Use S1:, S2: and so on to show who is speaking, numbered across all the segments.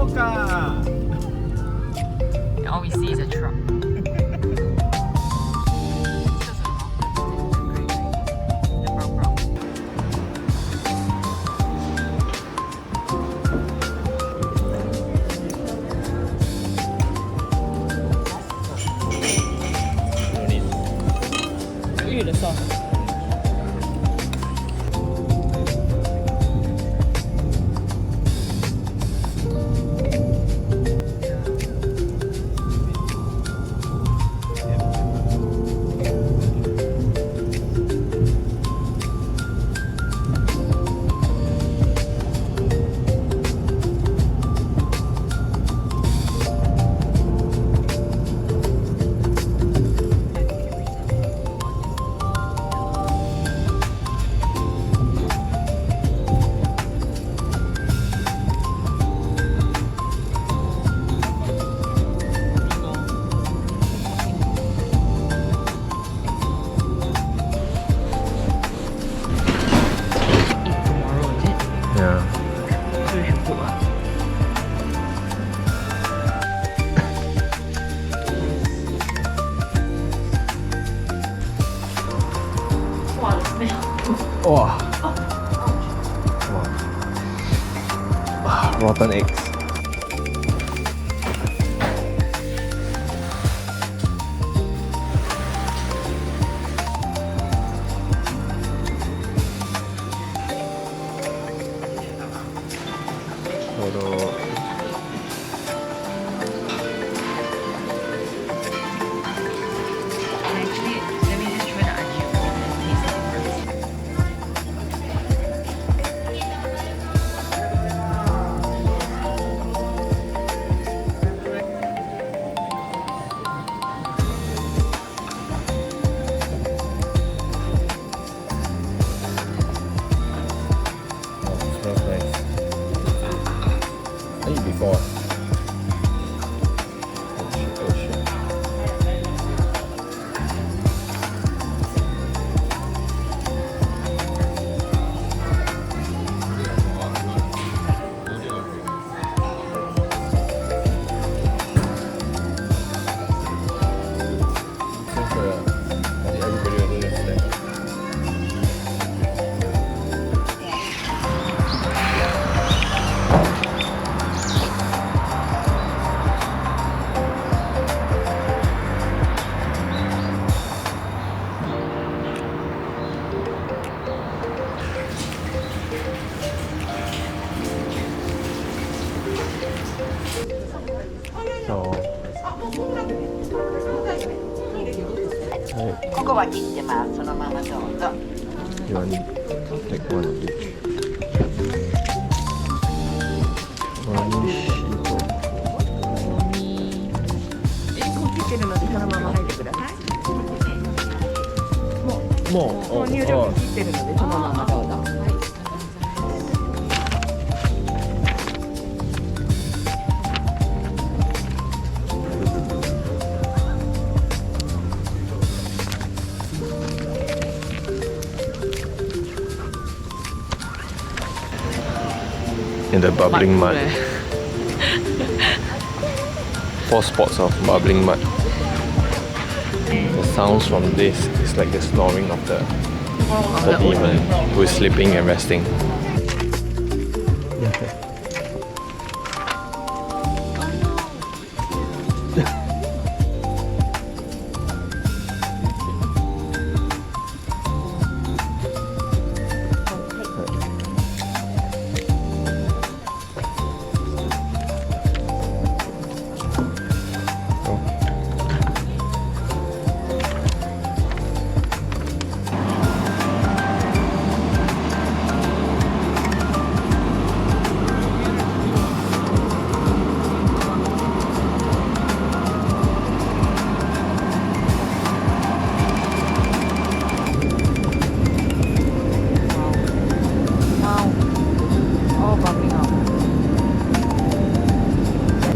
S1: Fukuoka.
S2: All we see is a truck. The sauce.
S1: Wow. Rotten eggs.
S2: Actually, let me just try the onion and taste the difference.
S1: Smells nice. I eat before. Oh shit. I think everybody will do this today. So,
S3: ここは切ってます。そのままどうぞ。
S1: you want take one of each. One
S3: こう切ってるのでそのまま入ってください。もう入力切ってるのでそのままどうぞ。
S1: in the bubbling mud. 4 spots of bubbling mud. The sounds from this is like the snoring of the demon who is sleeping and resting.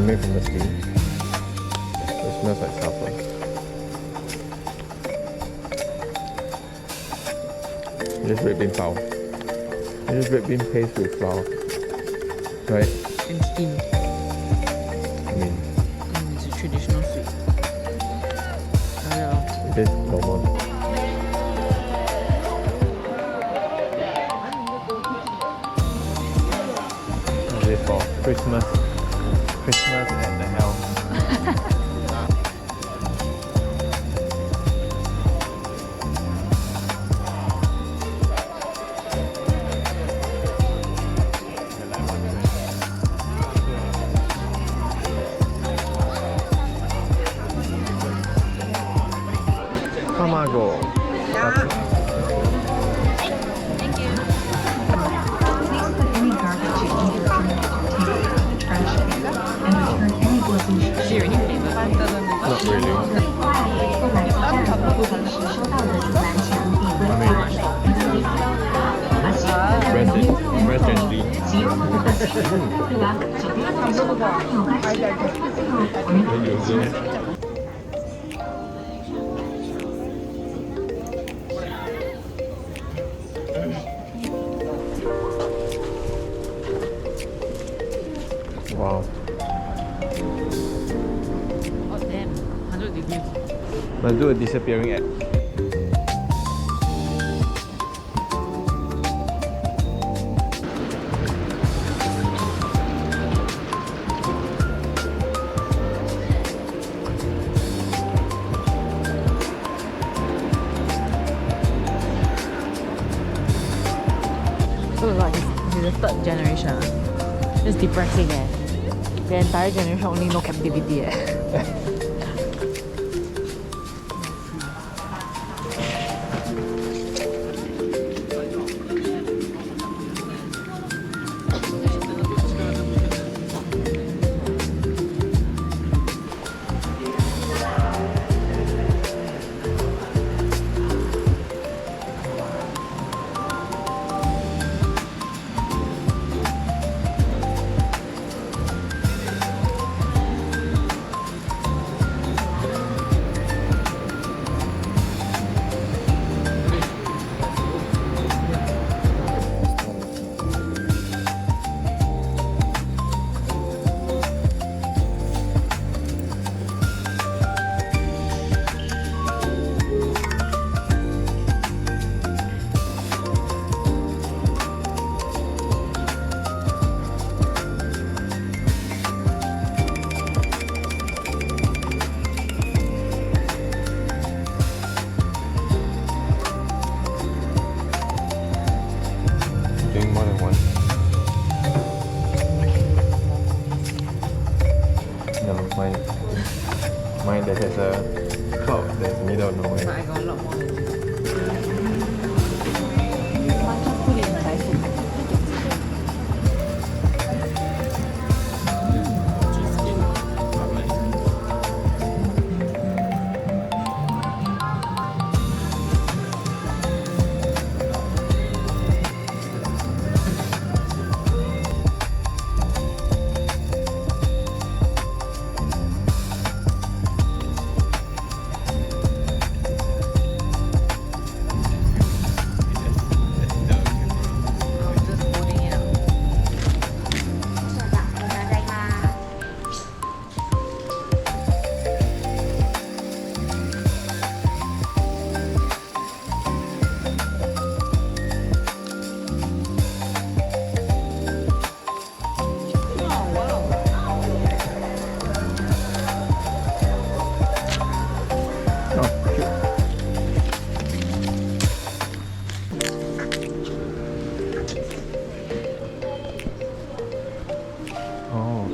S1: Made from the steam. It smells like sulfur. Just red bean pao. Just red bean paste with flour. Right?
S2: And steam.
S1: I mean,
S2: It's a traditional sweet.
S1: it is normal. What is it for? Christmas. Christmas and the hell. Tamago.
S4: Please put any garbage you eat or drink into the trash pickup and return any gluten.
S2: She already flavor.
S1: Not really.
S4: 后来自站不同时收到的南墙递归还水而且
S1: Fresh and clean.
S4: 即用户的清楚对吧？酒店的收发有关系的最后我们
S1: 很有些。Wow.
S2: Oh damn, 100 degrees.
S1: Let's do a disappearing act.
S2: So like he's the third generation. It's depressing eh. The entire generation only know captivity eh. Doing more than one. No, mine that has a cloud that's middle of nowhere. I got a lot more than you. Just put it in Thai food. Just holding it up.
S1: Oh, cute. Oh,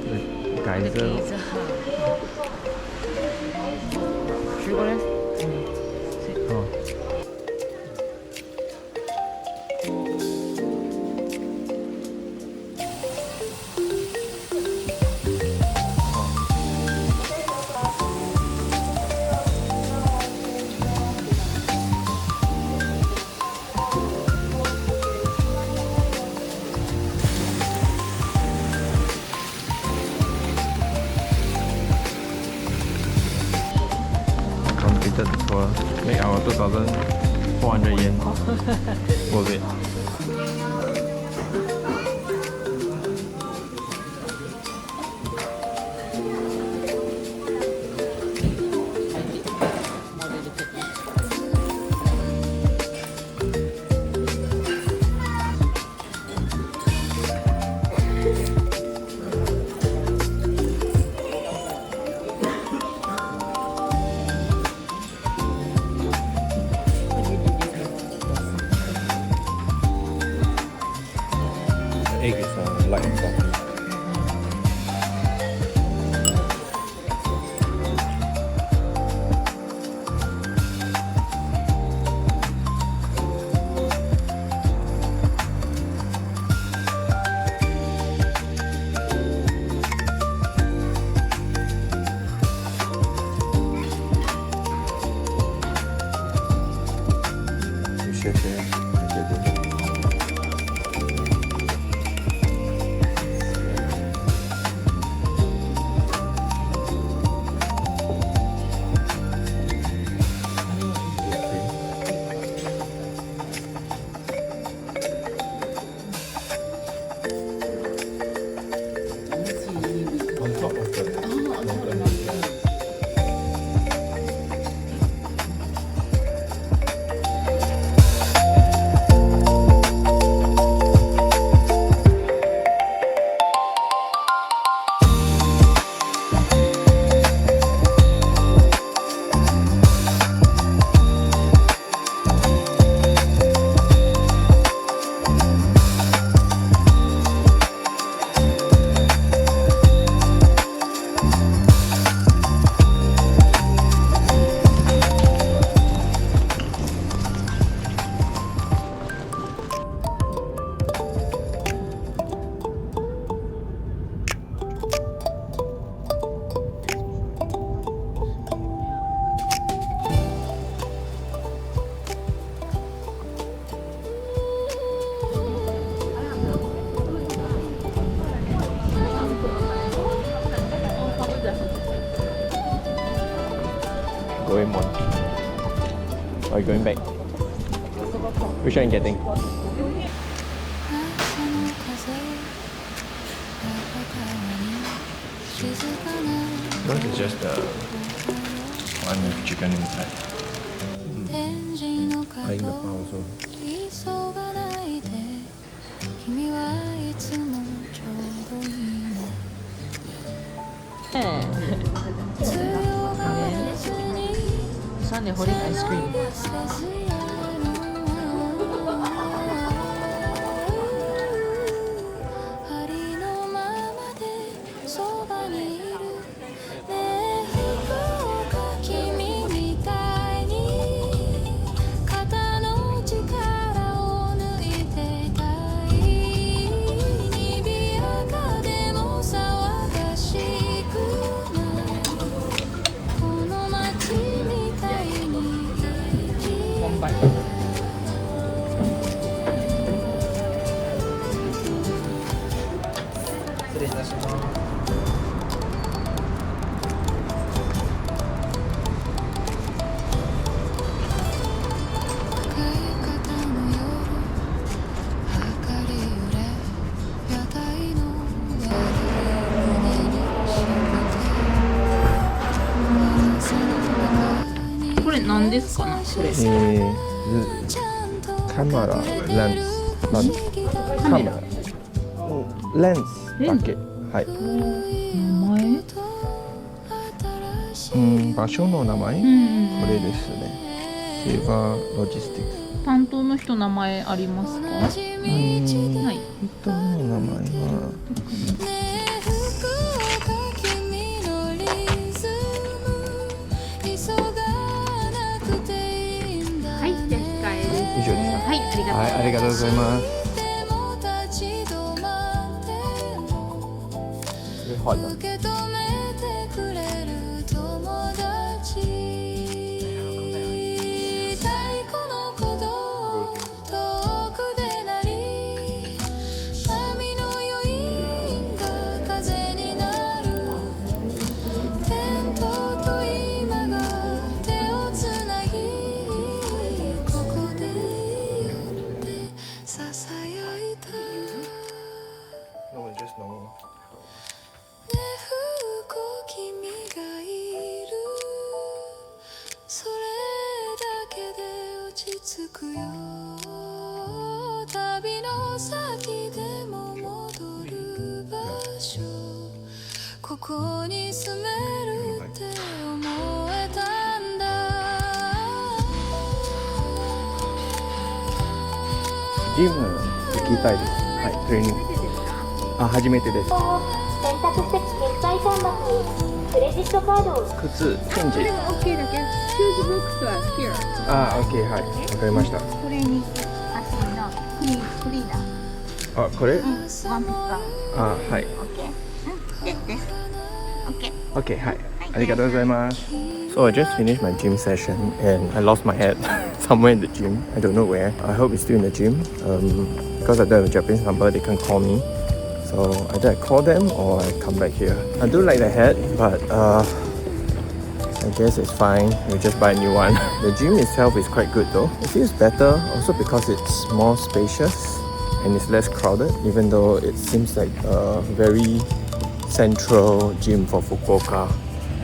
S1: the geyser.
S2: Should we go there?
S1: Oh. Completed the tour. Make our 2,400 yen. Worth it. egg is light and fluffy. Going on. Are you going back? Which one are you getting? This is just the one with chicken inside. I eat the pao also.
S2: This one they're holding ice cream. Camera lens カメラレンズだけはい。場所の名前、これですね。セーバーロジスティックス。担当の人名前ありますか？はい。
S1: 人の名前は。以上ですか。
S2: はい、
S1: ありがとうございます。はい。
S5: ここに住めるって思えたんだ。
S1: ジム行きたいです。はい、トレーニング。あ、初めてです。
S4: 選択して決済端末にクレジットカードを
S1: 靴、チェンジ。
S3: OK だけど、シューズボックスは here。
S1: あ、OK、はい。わかりました。
S4: これに足のフリーだ。
S1: あ、これ
S4: ワンピックが
S1: あ、はい。
S4: OK。です。OK。
S1: OK、はい。ありがとうございます。So I just finished my gym session and I lost my hat somewhere in the gym. I don't know where. I hope it's still in the gym. Because I don't have a Japanese number, they can't call me. So either I call them or I come back here. I do like the hat, but I guess it's fine. We'll just buy a new one. The gym itself is quite good though. It feels better also because it's more spacious and it's less crowded, even though it seems like a very central gym for Fukuoka,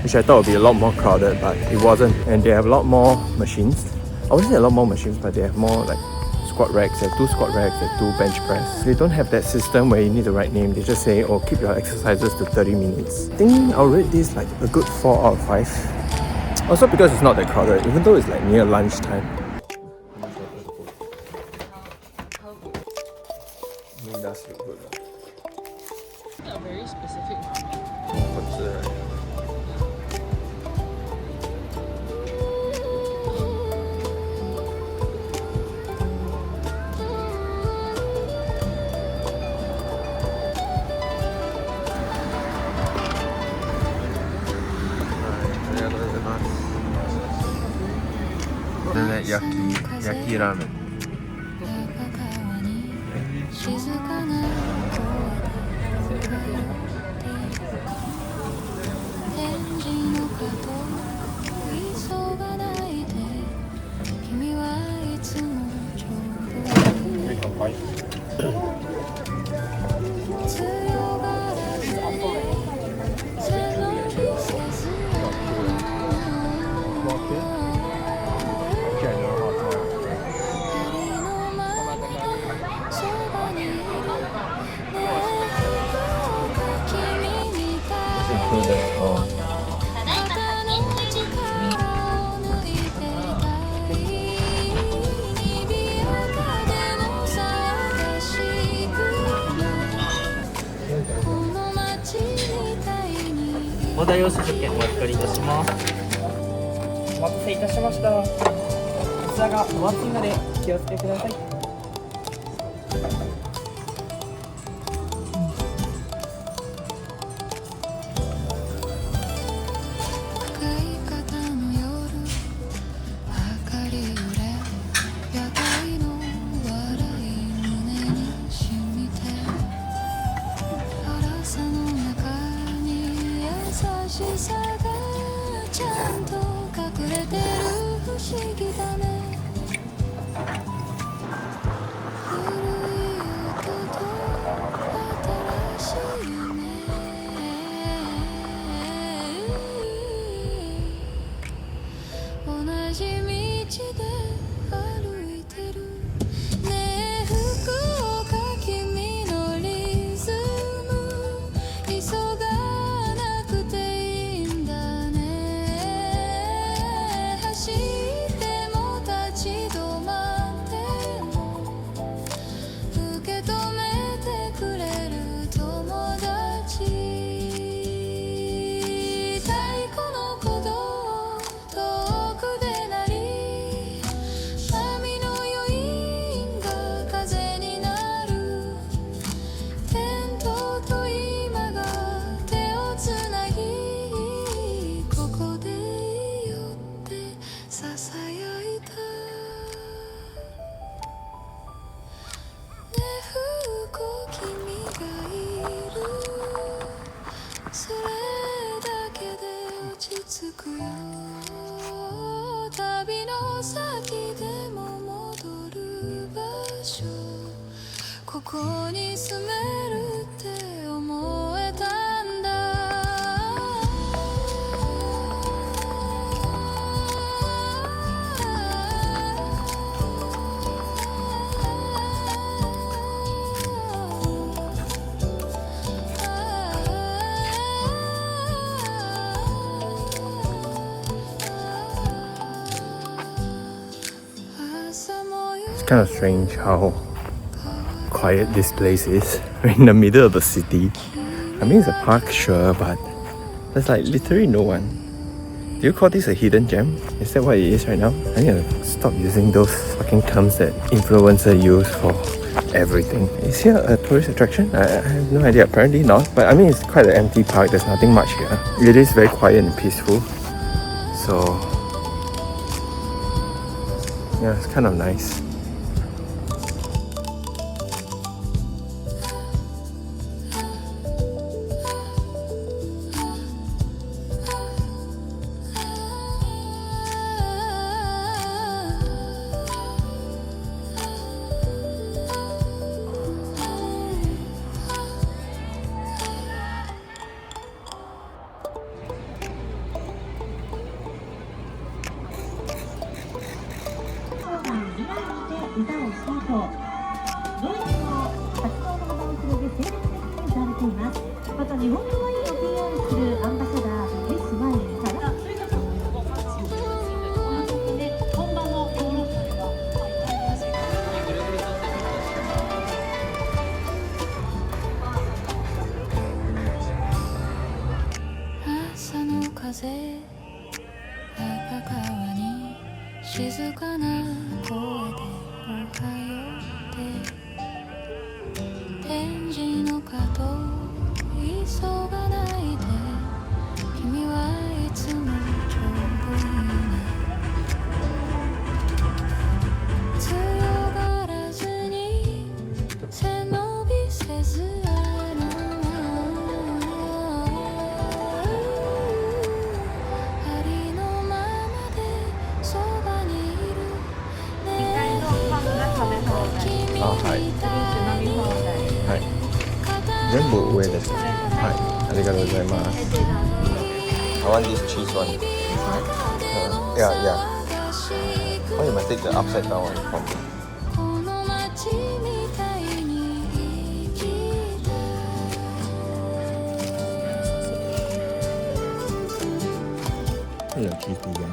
S1: which I thought would be a lot more crowded, but it wasn't. And they have a lot more machines. I wouldn't say a lot more machines, but they have more like squat racks. They have 2 squat racks, they have 2 bench press. They don't have that system where you need the right name. They just say, oh, keep your exercises to 30 minutes. I think I'll rate this like a good 4 out of 5. Also because it's not that crowded, even though it's like near lunchtime. It does look good.
S2: A very specific one.
S1: What's the... Yaki ramen.
S5: 静かな声で返事の角急がないで君はいつもちょうど強がらず背伸びせず
S6: オーダー用紙10件お預かりいたします。お待たせいたしました。こちらがお熱いので気をつけください。
S5: 優しさがちゃんと隠れてる不思議だね古い音と新しい夢同じ道で歩いてるねえ福岡君のリズム急が旅の先でも戻る場所ここに住めるって思えたんだ
S1: It's kind of strange how quiet this place is. We're in the middle of the city. I mean, it's a park, sure, but there's like literally no one. Do you call this a hidden gem? Is that what it is right now? I need to stop using those fucking terms that influencers use for everything. Is here a tourist attraction? I have no idea. Apparently not. But I mean, it's quite an empty park. There's nothing much here. It is very quiet and peaceful. So yeah, it's kind of nice. I want this cheese one. Yeah. Oh, you must take the upside down one from me. Your cheese vegan.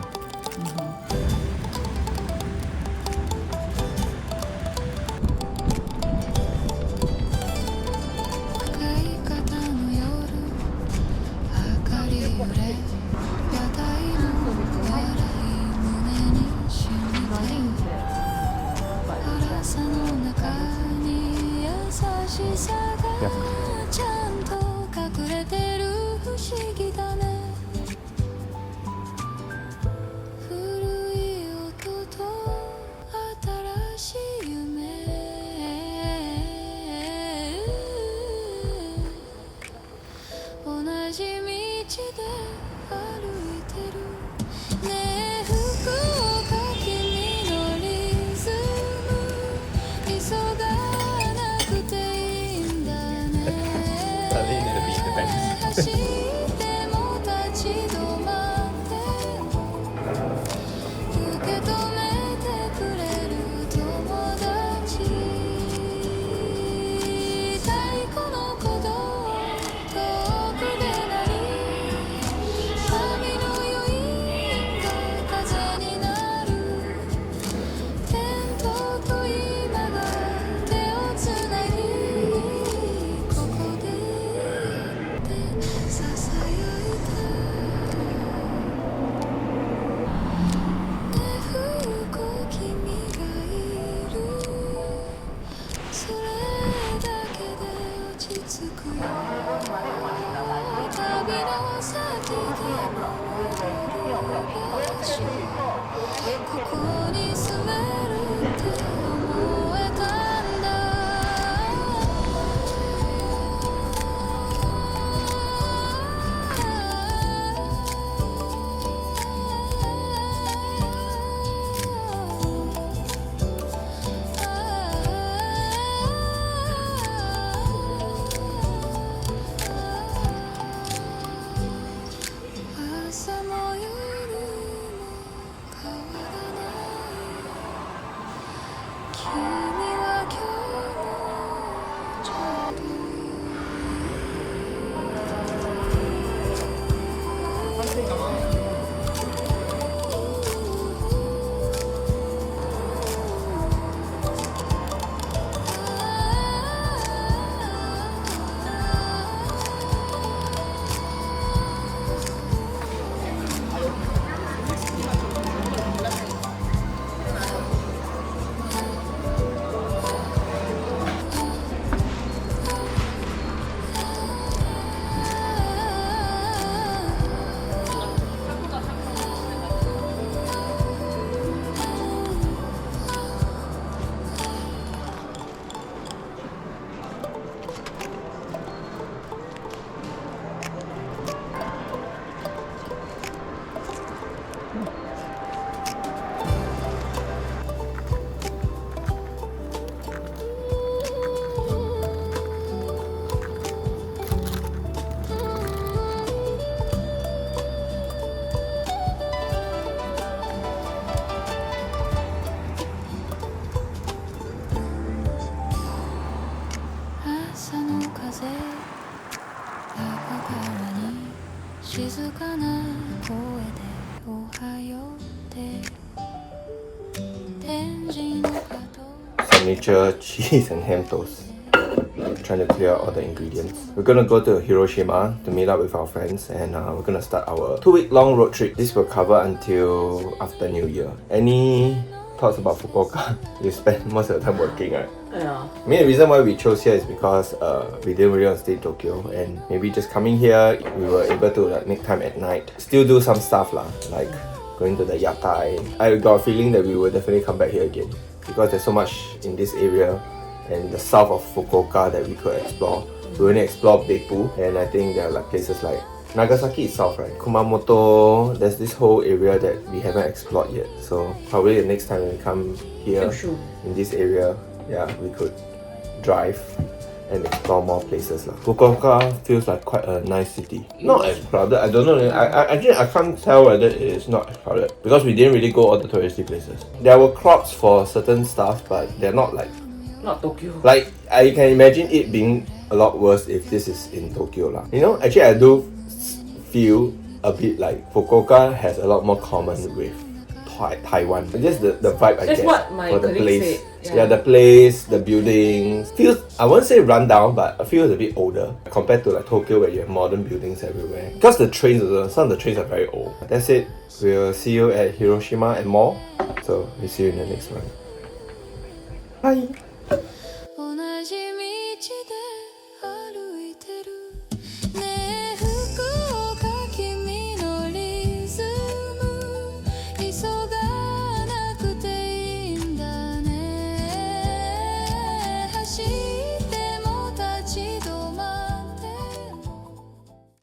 S5: の風横からに静かな声でおはようって天神の角
S1: Signature cheese and ham toast. Trying to clear all the ingredients. We're gonna go to Hiroshima to meet up with our friends, and we're gonna start our 2-week long road trip. This will cover until after New Year. Any thoughts about Fukuoka? You spend most of the time working, right?
S2: Yeah.
S1: I mean, the reason why we chose here is because we didn't really want to stay in Tokyo, and maybe just coming here, we were able to like make time at night. Still do some stuff lah, like going to the yatai. I got a feeling that we will definitely come back here again because there's so much in this area and the south of Fukuoka that we could explore. We only explored Beppu, and I think there are like places like Nagasaki is south, right? Kumamoto, there's this whole area that we haven't explored yet. So probably the next time we come here in this area, yeah, we could drive and explore more places. Fukuoka feels like quite a nice city. Not as crowded, I don't know. I can't tell whether it is not as crowded because we didn't really go all the touristy places. There were crowds for certain stuff, but they're not like
S2: Not Tokyo.
S1: like I can imagine it being a lot worse if this is in Tokyo lah. You know, actually I do feel a bit like Fukuoka has a lot more common with Taiwan. Just the vibe I
S2: That's
S1: get
S2: what my
S1: for the
S2: colleague
S1: place.
S2: said.
S1: Yeah, the place, the buildings feels, I won't say run down, but I feel it's a bit older compared to like Tokyo where you have modern buildings everywhere. Because the trains, some of the trains are very old. That's it. We'll see you at Hiroshima and more. So we'll see you in the next one. Bye.